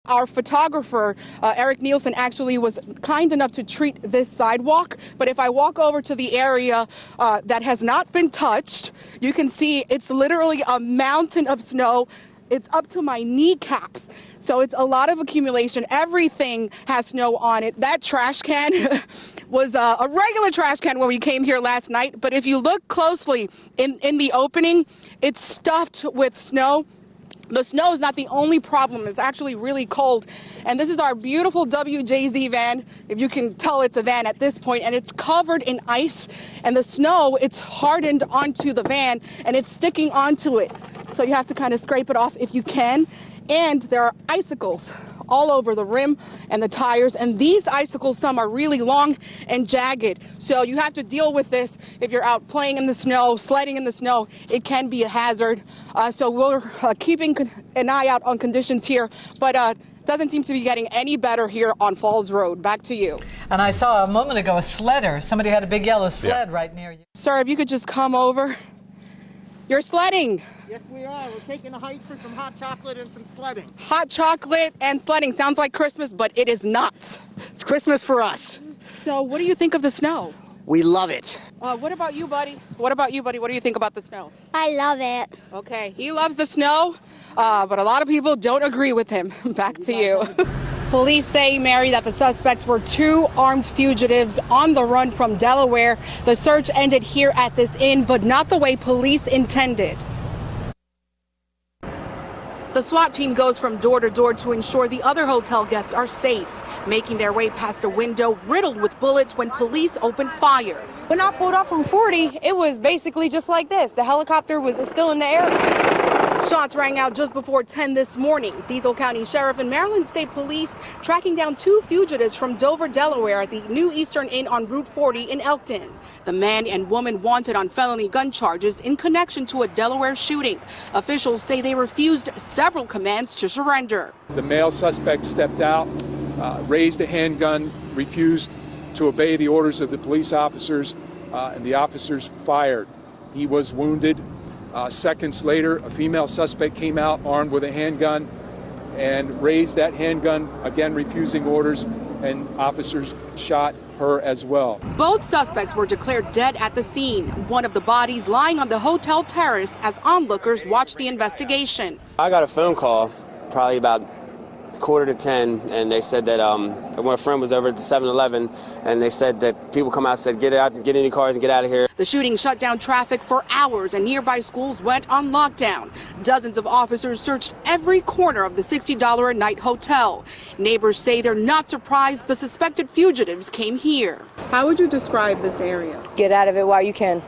Our photographer, Eric Nielsen, actually was kind enough to treat this sidewalk. But if I walk over to the area that has not been touched, you can see it's literally a mountain of snow. It's up to my kneecaps. So it's a lot of accumulation. Everything has snow on it. That trash can was a regular trash can when we came here last night. But if you look closely in the opening, it's stuffed with snow. The snow is not the only problem. It's actually really cold. And this is our beautiful WJZ van. If you can tell, it's a van at this point, and it's covered in ice. And the snow, it's hardened onto the van, and it's sticking onto it. So you have to kind of scrape it off if you can. And there are icicles all over the rim and the tires. And these icicles, some are really long and jagged. So you have to deal with this if you're out playing in the snow, sledding in the snow. It can be a hazard. So we're keeping an eye out on conditions here. But doesn't seem to be getting any better here on Falls Road. Back to you. And I saw a moment ago a sledder. Somebody had a big yellow sled right near you. Sir, if you could just come over. You're sledding. Yes, we are. We're taking a hike for some hot chocolate and some sledding. Hot chocolate and sledding. Sounds like Christmas, but it is not. It's Christmas for us. So what do you think of the snow? We love it. What about you, buddy? What about you, buddy? What do you think about the snow? I love it. Okay, he loves the snow, but a lot of people don't agree with him. Back to you. Police say, Mary, that the suspects were two armed fugitives on the run from Delaware. The search ended here at this inn, but not the way police intended. The SWAT team goes from door to door to ensure the other hotel guests are safe, making their way past a window riddled with bullets when police opened fire. When I pulled off from 40, it was basically just like this. The helicopter was still in the air. Shots rang out just before 10 this morning. Cecil County Sheriff and Maryland State Police tracking down two fugitives from Dover, Delaware at the New Eastern Inn on Route 40 in Elkton. The man and woman wanted on felony gun charges in connection to a Delaware shooting. Officials say they refused several commands to surrender. The male suspect stepped out, raised a handgun, refused to obey the orders of the police officers, and the officers fired. He was wounded. Seconds later, a female suspect came out armed with a handgun and raised that handgun, again refusing orders, and officers shot her as well. Both suspects were declared dead at the scene, one of the bodies lying on the hotel terrace as onlookers watched the investigation. I got a phone call probably about 9:45, and they said that when a friend was over at the 7-Eleven, and they said that people come out and said, get out, get in your cars and get out of here. The shooting shut down traffic for hours, and nearby schools went on lockdown. Dozens of officers searched every corner of the $60 a night hotel. Neighbors say they're not surprised the suspected fugitives came here. How would you describe this area? Get out of it while you can.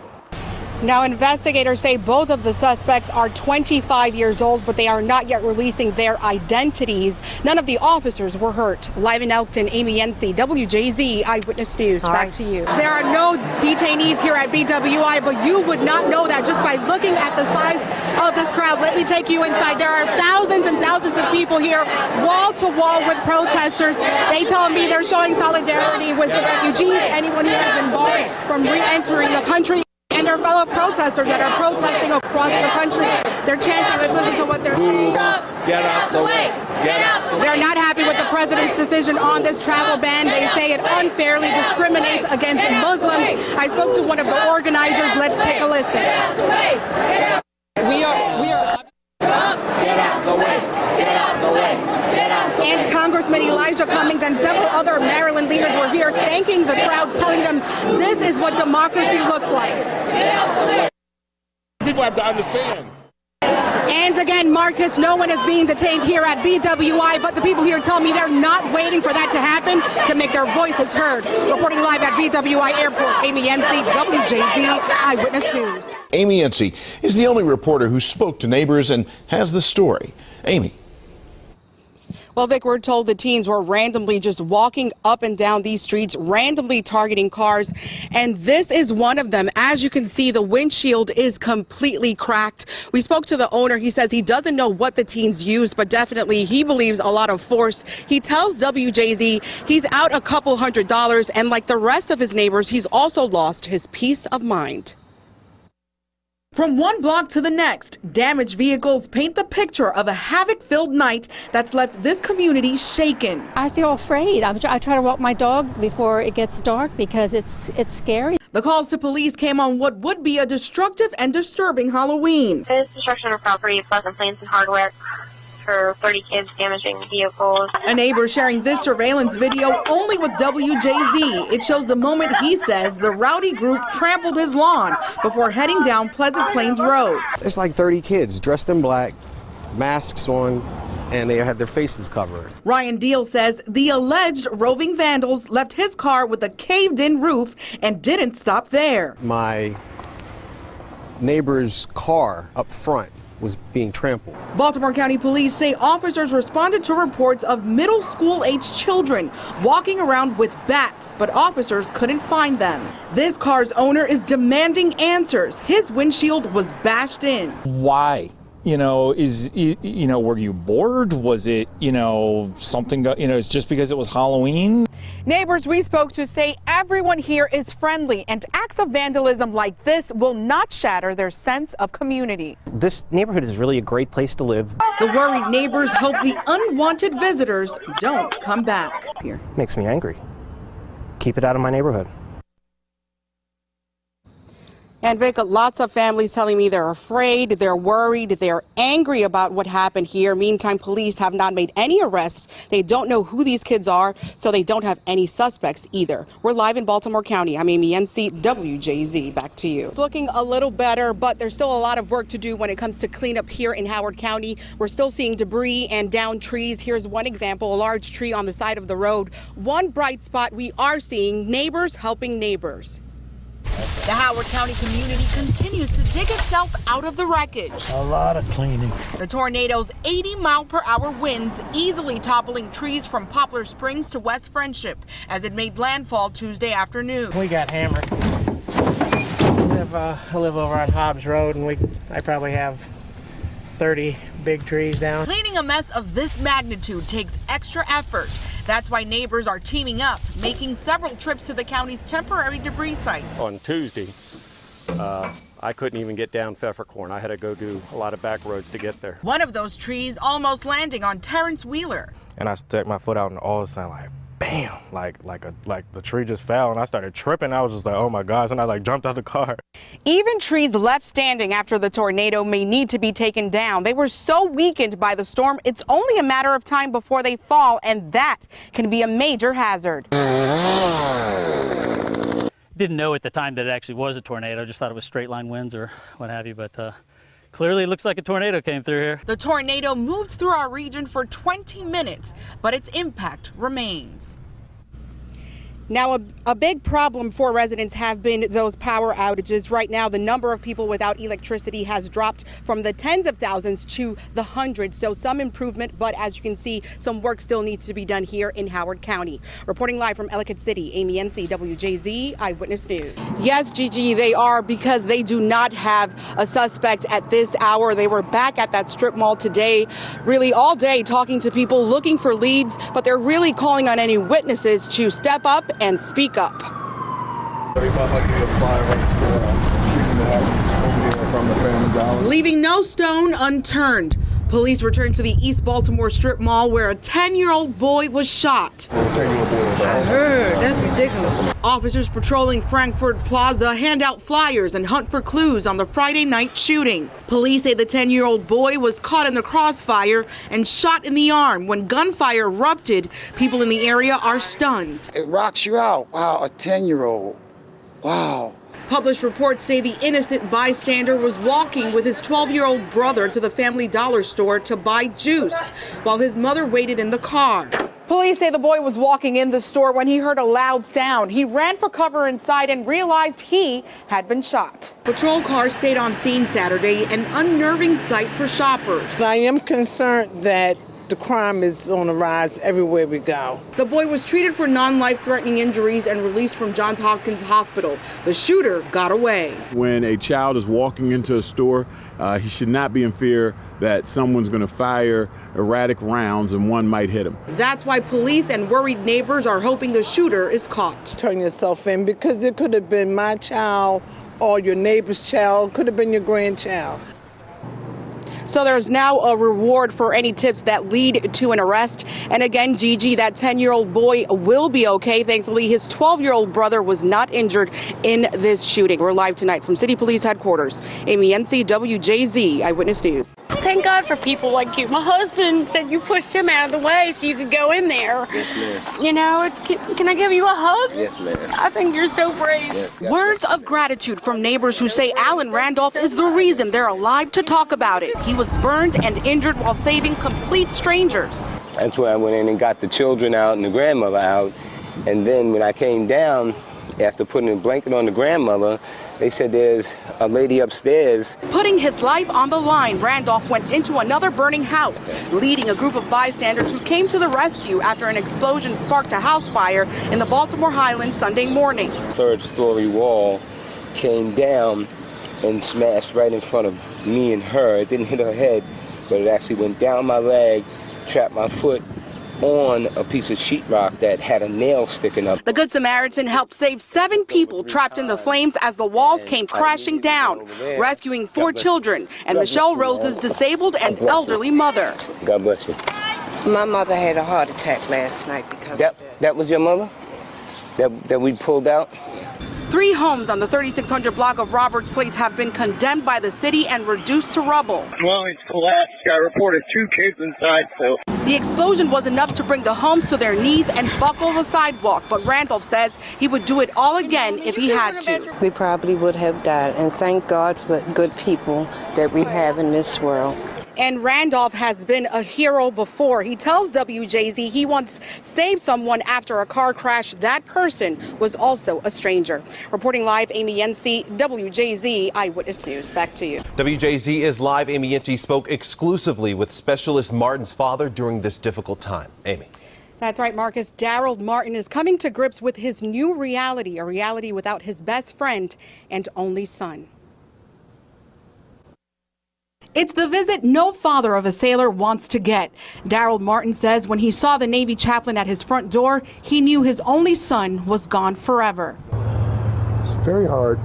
Now, investigators say both of the suspects are 25 years old, but they are not yet releasing their identities. None of the officers were hurt. Live in Elkton, Amy Yensi, WJZ Eyewitness News. Back to you. There are no detainees here at BWI, but you would not know that just by looking at the size of this crowd. Let me take you inside. There are thousands and thousands of people here, wall to wall with protesters. They tell me they're showing solidarity with the refugees, anyone who has been barred from re-entering the country, and their fellow protesters that are protesting across the country. They're chanting, let's listen to what they're saying. Get out the way! Get out the way! They're not happy with the president's decision on this travel ban. They say it unfairly discriminates against Muslims. I spoke to one of the organizers. Let's take a listen. Get out the way! Get out. We are. Get out the way! Get out the way! Get out the way! And Congressman Elijah Cummings and several other Maryland leaders were here thanking the crowd, telling them this is what democracy looks like. Get out the way! People have to understand. And again, Marcus, no one is being detained here at BWI, but the people here tell me they're not waiting for that to happen to make their voices heard. Reporting live at BWI Airport, Amy Yensi, WJZ Eyewitness News. Amy Yensi is the only reporter who spoke to neighbors and has the story. Amy. Well, Vic, we're told the teens were randomly just walking up and down these streets, randomly targeting cars. And this is one of them. As you can see, the windshield is completely cracked. We spoke to the owner. He says he doesn't know what the teens used, but definitely he believes a lot of force. He tells WJZ he's out a couple $100, and like the rest of his neighbors, he's also lost his peace of mind. From one block to the next, damaged vehicles paint the picture of a havoc-filled night that's left this community shaken. I feel afraid. I try to walk my dog before it gets dark because it's scary. The calls to police came on what would be a destructive and disturbing Halloween. There's destruction of property, Pleasant Plains and hardware for 30 kids damaging vehicles. A neighbor sharing this surveillance video only with WJZ. It shows the moment he says the rowdy group trampled his lawn before heading down Pleasant Plains Road. It's like 30 kids dressed in black, masks on, and they have their faces covered. Ryan Deal says the alleged roving vandals left his car with a caved-in roof and didn't stop there. My neighbor's car up front was being trampled. Baltimore County Police say officers responded to reports of middle school-aged children walking around with bats, but officers couldn't find them. This car's owner is demanding answers. His windshield was bashed in. Why? Were you bored? Was it, something, it's just because it was Halloween? Neighbors we spoke to say everyone here is friendly and acts of vandalism like this will not shatter their sense of community. This neighborhood is really a great place to live. The worried neighbors hope the unwanted visitors don't come back. Here. Makes me angry. Keep it out of my neighborhood. And Vic, lots of families telling me they're afraid, they're worried, they're angry about what happened here. Meantime, police have not made any arrests. They don't know who these kids are, so they don't have any suspects either. We're live in Baltimore County. I'm Amy Yensi, WJZ. Back to you. It's looking a little better, but there's still a lot of work to do when it comes to cleanup here in Howard County. We're still seeing debris and downed trees. Here's one example, a large tree on the side of the road. One bright spot we are seeing, neighbors helping neighbors. The Howard County community continues to dig itself out of the wreckage. A lot of cleaning. The tornado's 80-mile-per-hour winds easily toppling trees from Poplar Springs to West Friendship as it made landfall Tuesday afternoon. We got hammered. I live over on Hobbs Road, and I probably have 30 big trees down. Cleaning a mess of this magnitude takes extra effort. That's why neighbors are teaming up, making several trips to the county's temporary debris sites. On Tuesday, I couldn't even get down Pfeffercorn. I had to go do a lot of back roads to get there. One of those trees almost landing on Terrence Wheeler. And I stuck my foot out, and all of a sudden, like, bam, like the tree just fell, and I started tripping. I was just like, oh my gosh, and I jumped out the car. Even trees left standing after the tornado may need to be taken down. They were so weakened by the storm, it's only a matter of time before they fall, and that can be a major hazard. Didn't know at the time that it actually was a tornado. Just thought it was straight line winds or what have you, but clearly it looks like a tornado came through here. The tornado moved through our region for 20 minutes, but its impact remains. Now, a big problem for residents have been those power outages. Right now, the number of people without electricity has dropped from the tens of thousands to the hundreds. So some improvement, but as you can see, some work still needs to be done here in Howard County. Reporting live from Ellicott City, Amy Yensi, WJZ, Eyewitness News. Yes, Gigi, they are, because they do not have a suspect at this hour. They were back at that strip mall today, really all day, talking to people, looking for leads, but they're really calling on any witnesses to step up and speak up. Leaving no stone unturned. Police returned to the East Baltimore strip mall where a 10-year-old boy was shot. I heard. That's ridiculous. Officers patrolling Frankfurt Plaza hand out flyers and hunt for clues on the Friday night shooting. Police say the 10-year-old boy was caught in the crossfire and shot in the arm. When gunfire erupted, people in the area are stunned. It rocks you out. Wow, a 10-year-old. Wow. Published reports say the innocent bystander was walking with his 12-year-old brother to the Family Dollar store to buy juice while his mother waited in the car. Police say the boy was walking in the store when he heard a loud sound. He ran for cover inside and realized he had been shot. Patrol cars stayed on scene Saturday, an unnerving sight for shoppers. I am concerned that the crime is on the rise everywhere we go. The boy was treated for non-life-threatening injuries and released from Johns Hopkins Hospital. The shooter got away. When a child is walking into a store, he should not be in fear that someone's going to fire erratic rounds and one might hit him. That's why police and worried neighbors are hoping the shooter is caught. Turn yourself in, because it could have been my child or your neighbor's child, could have been your grandchild. So there's now a reward for any tips that lead to an arrest. And again, Gigi, that 10-year-old boy will be okay. Thankfully, his 12-year-old brother was not injured in this shooting. We're live tonight from City Police Headquarters. Amy Yensi, WJZ, Eyewitness News. Thank God for people like you. My husband said you pushed him out of the way so you could go in there. Yes, ma'am. You know, can I give you a hug? Yes, ma'am. I think you're so brave. Yes, Words of gratitude from neighbors who say Alan Randolph is the reason they're alive to talk about it. He was burned and injured while saving complete strangers. That's where I went in and got the children out and the grandmother out. And then when I came down, after putting a blanket on the grandmother, they said there's a lady upstairs. Putting his life on the line, Randolph went into another burning house, leading a group of bystanders who came to the rescue after an explosion sparked a house fire in the Baltimore Highlands Sunday morning. Third-story wall came down and smashed right in front of me and her. It didn't hit her head, but it actually went down my leg, trapped my foot on a piece of sheetrock that had a nail sticking up. The Good Samaritan helped save 7 people trapped in the flames as the walls came crashing down, rescuing 4 children and Michelle Rose's disabled and elderly mother. God bless you. My mother had a heart attack last night because of this. That was your mother? That we pulled out? 3 homes on the 3600 block of Roberts Place have been condemned by the city and reduced to rubble. Well, it's collapsed. I reported 2 kids inside, so. The explosion was enough to bring the homes to their knees and buckle the sidewalk, but Randolph says he would do it all again if he had to. We probably would have died, and thank God for good people that we have in this world. And Randolph has been a hero before. He tells WJZ he once saved someone after a car crash. That person was also a stranger. Reporting live, Amy Yensi, WJZ Eyewitness News. Back to you. WJZ is live. Amy Yensi spoke exclusively with Specialist Martin's father during this difficult time. Amy. That's right, Marcus. Daryl Martin is coming to grips with his new reality, a reality without his best friend and only son. It's the visit no father of a sailor wants to get. Daryl Martin says when he saw the Navy chaplain at his front door, he knew his only son was gone forever. It's very hard.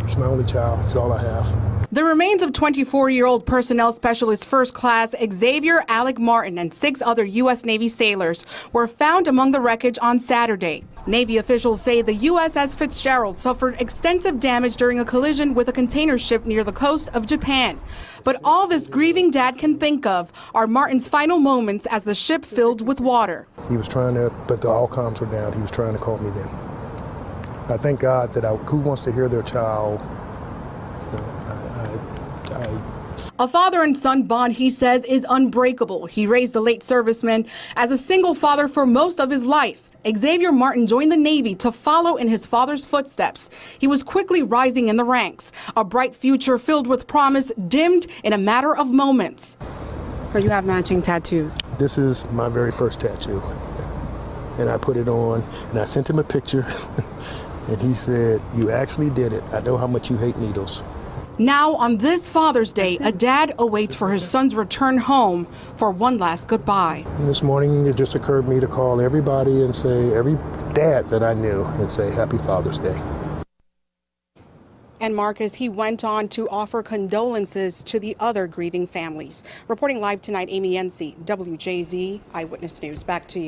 It's my only child. It's all I have. The remains of 24-year-old Personnel Specialist First Class Xavier Alec Martin and 6 other U.S. Navy sailors were found among the wreckage on Saturday. Navy officials say the USS Fitzgerald suffered extensive damage during a collision with a container ship near the coast of Japan. But all this grieving dad can think of are Martin's final moments as the ship filled with water. He was trying to, but the all comms were down. He was trying to call me then. I thank God that who wants to hear their child, you know, A father and son bond, he says, is unbreakable. He raised the late serviceman as a single father for most of his life. Xavier Martin joined the Navy to follow in his father's footsteps. He was quickly rising in the ranks. A bright future filled with promise dimmed in a matter of moments. So you have matching tattoos. This is my very first tattoo. And I put it on and I sent him a picture and he said, "You actually did it. I know how much you hate needles." Now, on this Father's Day, a dad awaits for his son's return home for one last goodbye. And this morning, it just occurred to me to call everybody and say, every dad that I knew, and say, Happy Father's Day. And Marcus, he went on to offer condolences to the other grieving families. Reporting live tonight, Amy Yensi, WJZ Eyewitness News. Back to you.